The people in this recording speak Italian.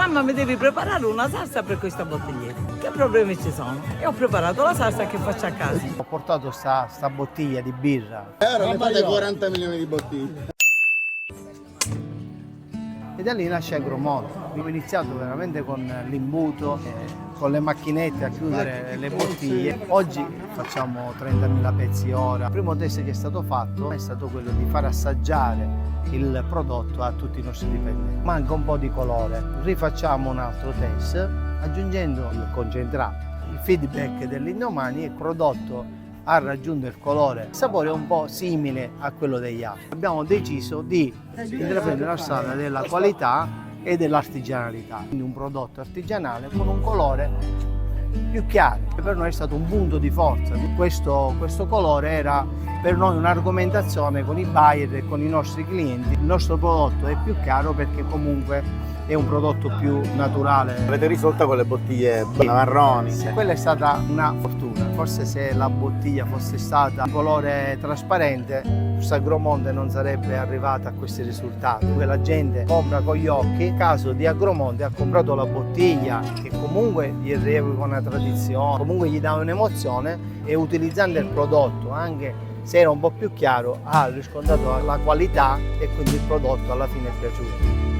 mamma mi devi preparare una salsa per questa bottiglietta. Che problemi ci sono? E ho preparato la salsa che faccio a casa. Ho portato sta bottiglia di birra. Ora ne fate 40 milioni di bottiglie. E da lì nasce Agromonte. Abbiamo iniziato veramente con l'imbuto, con le macchinette a chiudere le bottiglie. Oggi facciamo 30.000 pezzi ora. Il primo test che è stato fatto è stato quello di far assaggiare il prodotto a tutti i nostri dipendenti. Manca un po' di colore. Rifacciamo un altro test aggiungendo il concentrato. Il feedback dell'Indomani, il prodotto ha raggiunto il colore, il sapore è un po' simile a quello degli altri. Abbiamo deciso di intraprendere la strada della qualità e dell'artigianalità, quindi un prodotto artigianale con un colore più chiaro. Per noi è stato un punto di forza. Questo colore era per noi un'argomentazione con i buyer e con i nostri clienti. Il nostro prodotto è più chiaro perché comunque è un prodotto più naturale. Avete risolto con le bottiglie marroni. Quella è stata una fortuna. Forse se la bottiglia fosse stata di colore trasparente, questo Agromonte non sarebbe arrivata a questi risultati. La gente compra con gli occhi. Nel caso di Agromonte ha comprato la bottiglia che comunque gli rievoca una tradizione, comunque gli dà un'emozione, e utilizzando il prodotto, anche se era un po' più chiaro, ha riscontrato la qualità e quindi il prodotto alla fine è piaciuto.